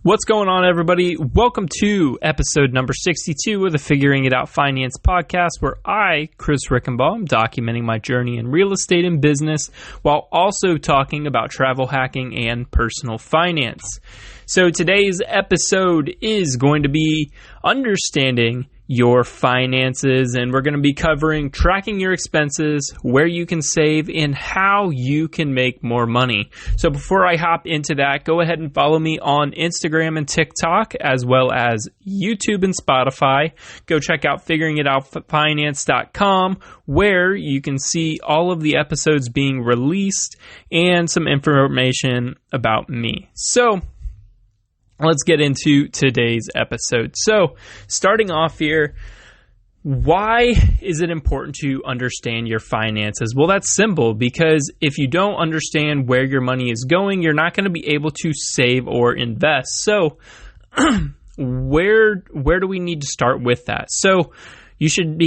What's going on, everybody? Welcome to episode number 62 of the Figuring It Out Finance podcast, where I, Chris Rickenbaugh, am documenting my journey in real estate and business while also talking about travel hacking and personal finance. So today's episode is going to be understanding your finances, and we're going to be covering tracking your expenses, where you can save, and how you can make more money. So before I hop into that, go ahead and follow me on Instagram and TikTok, as well as YouTube and Spotify. Go check out figuringitoutfinance.com, where you can see all of the episodes being released and some information about me. So let's get into today's episode. So, starting off here, why is it important to understand your finances? Well, that's simple, because if you don't understand where your money is going, you're not going to be able to save or invest. So, where do we need to start with that? So, you should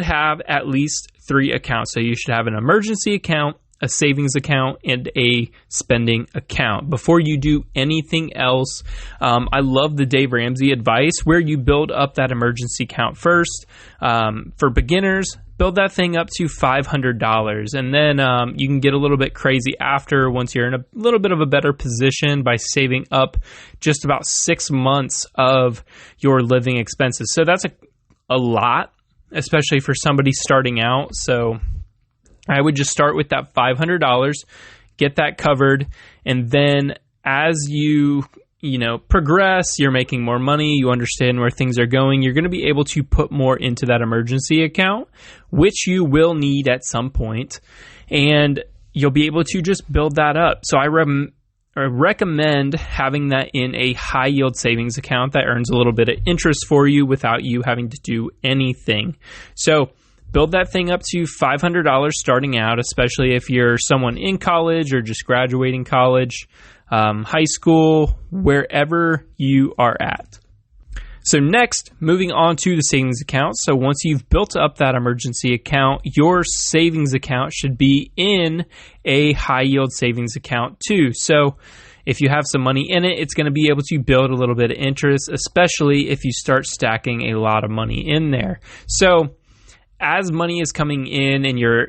have at least 3 accounts. So, you should have an emergency account, a savings account, and a spending account before you do anything else. I love the Dave Ramsey advice where you build up that emergency account first. For beginners, build that thing up to $500, and then you can get a little bit crazy after, once you're in a little bit of a better position, by saving up just about 6 months of your living expenses. So that's a lot, especially for somebody starting out. So I would just start with that $500, get that covered, and then as you progress, you're making more money, you understand where things are going, you're going to be able to put more into that emergency account, which you will need at some point, and you'll be able to just build that up. So I recommend having that in a high yield savings account that earns a little bit of interest for you without you having to do anything. So build that thing up to $500 starting out, especially if you're someone in college or just graduating college, high school, wherever you are at. So next, moving on to the savings account. So once you've built up that emergency account, your savings account should be in a high yield savings account too. So if you have some money in it, it's going to be able to build a little bit of interest, especially if you start stacking a lot of money in there. So as money is coming in and you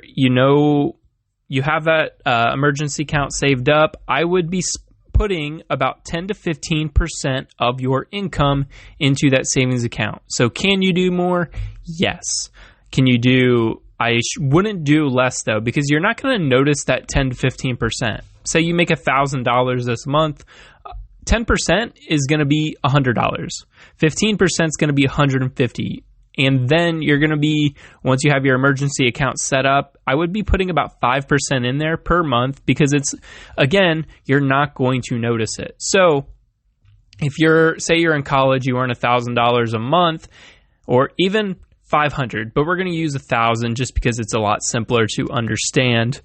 have that emergency account saved up, I would be putting about 10 to 15% of your income into that savings account. So can you do more? Yes. Can you do? I wouldn't do less though, because you're not going to notice that 10 to 15%. Say you make $1,000 this month, 10% is going to be $100. 15% is going to be $150. And then you're going to be, once you have your emergency account set up, I would be putting about 5% in there per month, because you're not going to notice it. So if say you're in college, you earn $1,000 a month, or even $500, but we're going to use $1,000 just because it's a lot simpler to understand.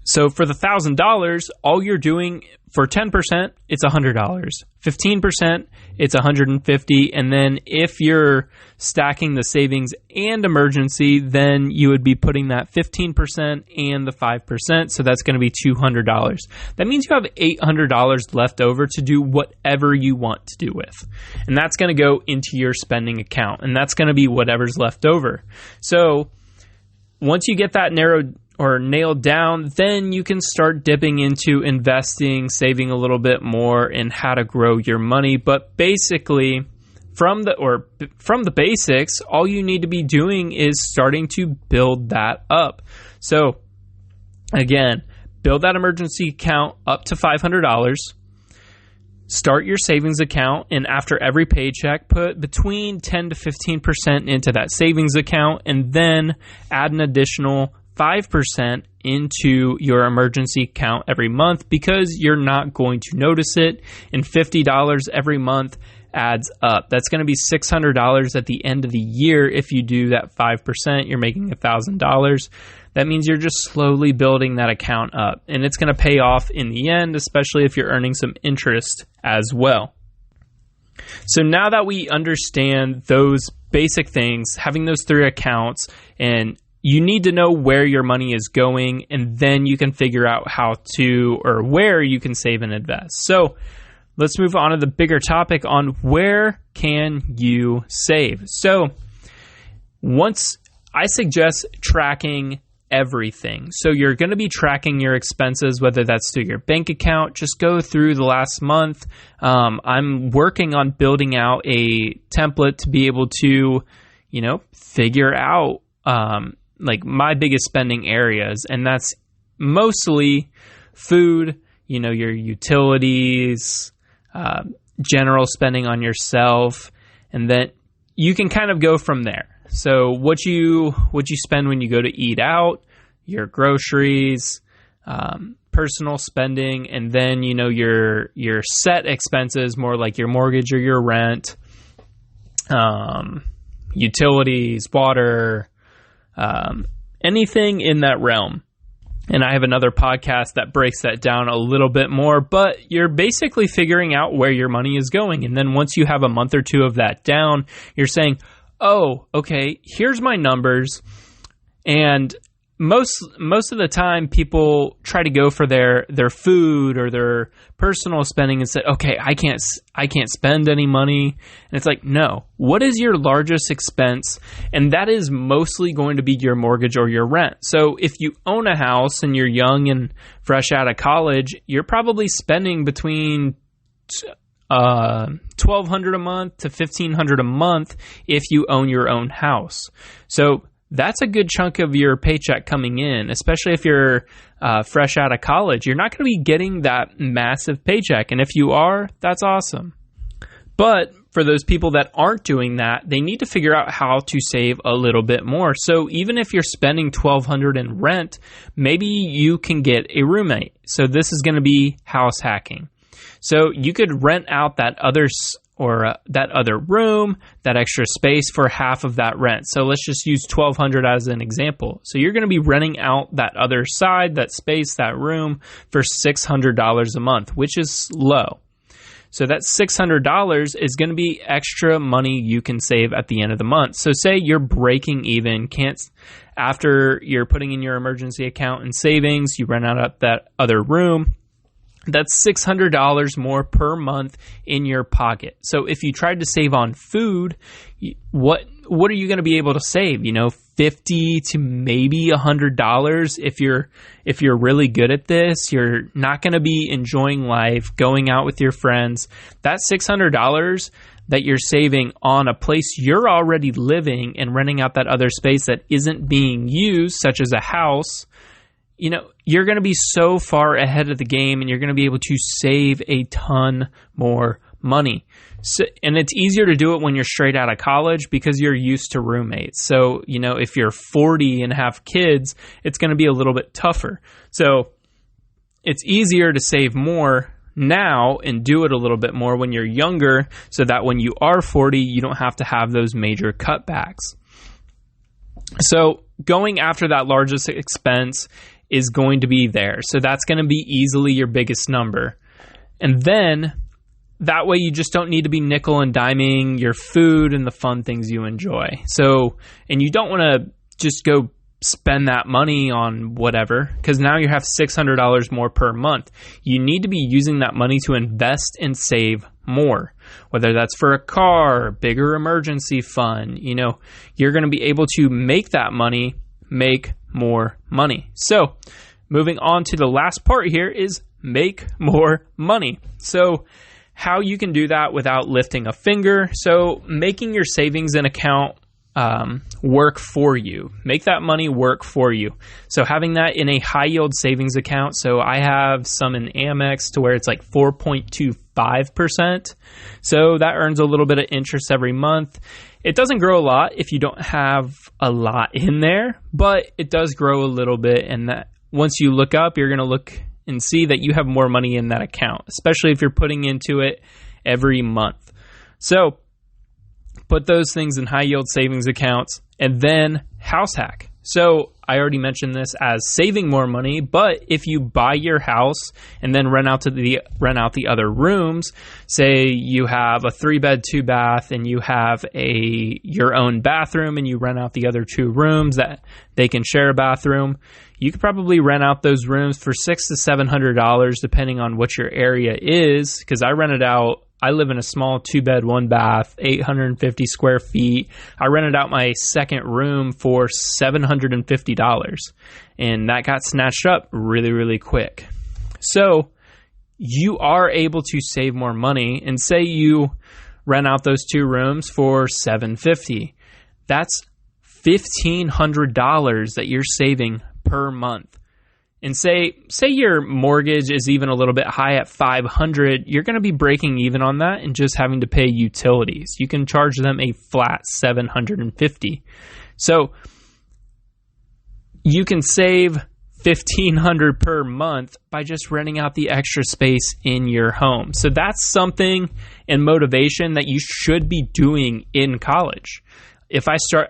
So for the $1,000, all you're doing for 10%, it's $100. 15%, it's $150. And then if you're stacking the savings and emergency, then you would be putting that 15% and the 5%. So that's going to be $200. That means you have $800 left over to do whatever you want to do with. And that's going to go into your spending account. And that's going to be whatever's left over. So once you get that nailed down, then you can start dipping into investing, saving a little bit more, and how to grow your money. But basically, from the basics, all you need to be doing is starting to build that up. So again, build that emergency account up to $500. Start your savings account, and after every paycheck, put between 10 to 15% into that savings account, and then add an additional 5% into your emergency account every month, because you're not going to notice it, and $50 every month adds up. That's going to be $600 at the end of the year. If you do that 5%, you're making $1,000. That means you're just slowly building that account up, and it's going to pay off in the end, especially if you're earning some interest as well. So now that we understand those basic things, having those 3 accounts, and you need to know where your money is going, and then you can figure out how to, or where you can save and invest. So let's move on to the bigger topic on where can you save. So once I suggest tracking everything. So you're going to be tracking your expenses, whether that's through your bank account. Just go through the last month. I'm working on building out a template to be able to, figure out like my biggest spending areas. And that's mostly food, your utilities, general spending on yourself, and then you can kind of go from there. So what you spend when you go to eat out, your groceries, personal spending, and then your set expenses, more like your mortgage or your rent, utilities, water, anything in that realm. And I have another podcast that breaks that down a little bit more, but you're basically figuring out where your money is going. And then once you have a month or two of that down, you're saying, oh, okay, here's my numbers. And most of the time people try to go for their food or their personal spending and say, okay, I can't spend any money. And it's like, no, what is your largest expense? And that is mostly going to be your mortgage or your rent. So if you own a house and you're young and fresh out of college, you're probably spending between $1,200 a month to $1,500 a month if you own your own house. So that's a good chunk of your paycheck coming in, especially if you're fresh out of college. You're not going to be getting that massive paycheck. And if you are, that's awesome. But for those people that aren't doing that, they need to figure out how to save a little bit more. So even if you're spending $1,200 in rent, maybe you can get a roommate. So this is going to be house hacking. So you could rent out that other room, that extra space for half of that rent. So let's just use $1,200 as an example. So you're going to be renting out that other side, that space, that room for $600 a month, which is low. So that $600 is going to be extra money you can save at the end of the month. So say you're breaking even, after you're putting in your emergency account and savings, you rent out that other room. That's $600 more per month in your pocket. So if you tried to save on food, what are you going to be able to save? $50 to maybe $100 if you're really good at this. You're not going to be enjoying life, going out with your friends. That $600 that you're saving on a place you're already living and renting out that other space that isn't being used, such as a house, you're going to be so far ahead of the game and you're going to be able to save a ton more money. So, and it's easier to do it when you're straight out of college because you're used to roommates. So, if you're 40 and have kids, it's going to be a little bit tougher. So it's easier to save more now and do it a little bit more when you're younger so that when you are 40, you don't have to have those major cutbacks. So going after that largest expense is going to be there. So that's going to be easily your biggest number. And then that way you just don't need to be nickel and diming your food and the fun things you enjoy. So, and you don't want to just go spend that money on whatever, because now you have $600 more per month. You need to be using that money to invest and save more, whether that's for a car, bigger emergency fund. You're going to be able to make that money make more money. So moving on to the last part here is make more money. So how you can do that without lifting a finger. So making your savings and account work for you. Make that money work for you. So having that in a high yield savings account. So I have some in Amex to where it's like 4.25%. So that earns a little bit of interest every month. It doesn't grow a lot if you don't have a lot in there, but it does grow a little bit. And that once you look up, you're going to look and see that you have more money in that account, especially if you're putting into it every month. So put those things in high yield savings accounts and then house hack. So I already mentioned this as saving more money, but if you buy your house and then rent out the other rooms, say you have a 3-bed, 2-bath, and you have your own bathroom, and you rent out the other 2 rooms that they can share a bathroom, you could probably rent out those rooms for $600 to $700, depending on what your area is. Because I live in a small 2-bed, 1-bath, 850 square feet. I rented out my second room for $750, and that got snatched up really, really quick. So you are able to save more money, and say you rent out those 2 rooms for $750. That's $1,500 that you're saving per month. And say your mortgage is even a little bit high at $500, you're going to be breaking even on that and just having to pay utilities. You can charge them a flat $750. So you can save $1,500 per month by just renting out the extra space in your home. So that's something and motivation that you should be doing in college.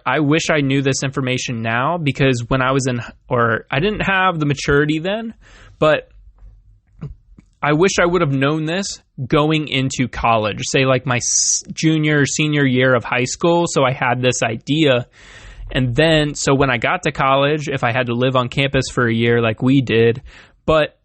I wish I knew this information now, because when I was I didn't have the maturity then, but I wish I would have known this going into college, say like my junior or senior year of high school. So I had this idea. And then, so when I got to college, if I had to live on campus for a year like we did, but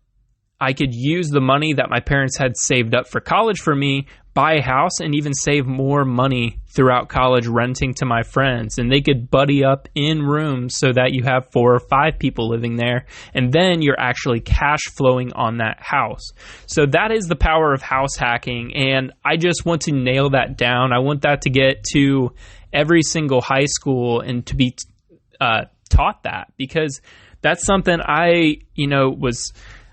I could use the money that my parents had saved up for college for me, buy a house, and even save more money throughout college renting to my friends. And they could buddy up in rooms so that you have 4 or 5 people living there. And then you're actually cash flowing on that house. So that is the power of house hacking. And I just want to nail that down. I want that to get to every single high school and to be taught that, because that's something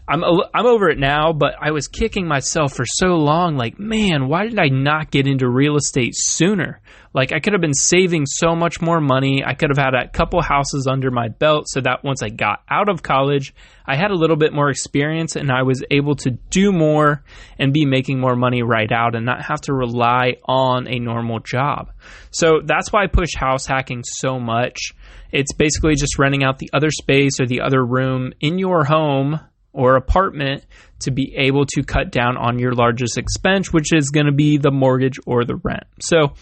I'm over it now, but I was kicking myself for so long. Like, man, why did I not get into real estate sooner? Like, I could have been saving so much more money. I could have had a couple houses under my belt so that once I got out of college, I had a little bit more experience and I was able to do more and be making more money right out and not have to rely on a normal job. So that's why I push house hacking so much. It's basically just renting out the other space or the other room in your home or apartment to be able to cut down on your largest expense, which is going to be the mortgage or the rent. So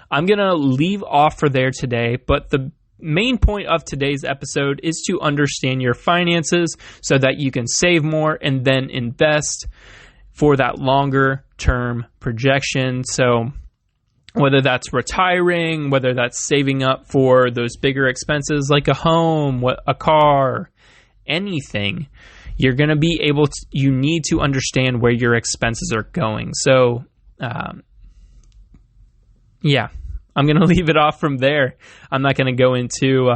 I'm going to leave off for there today, but the main point of today's episode is to understand your finances so that you can save more and then invest for that longer term projection. So whether that's retiring, whether that's saving up for those bigger expenses like a home, a car, anything, you're going to be able to, you need to understand where your expenses are going. So, I'm going to leave it off from there. I'm not going to go into,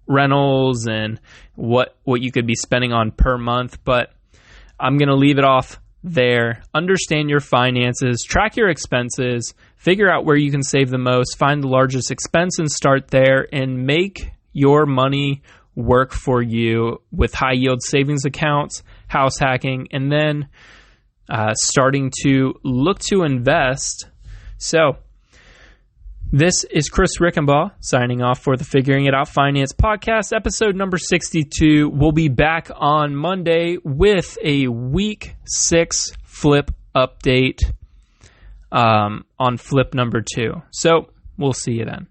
rentals and what you could be spending on per month, but I'm going to leave it off there. Understand your finances, track your expenses, figure out where you can save the most, find the largest expense and start there, and make your money work for you with high yield savings accounts, house hacking, and then starting to look to invest. So this is Chris Rickenbaugh signing off for the Figuring It Out Finance podcast, episode number 62. We'll be back on Monday with a week 6 flip update on flip number 2. So we'll see you then.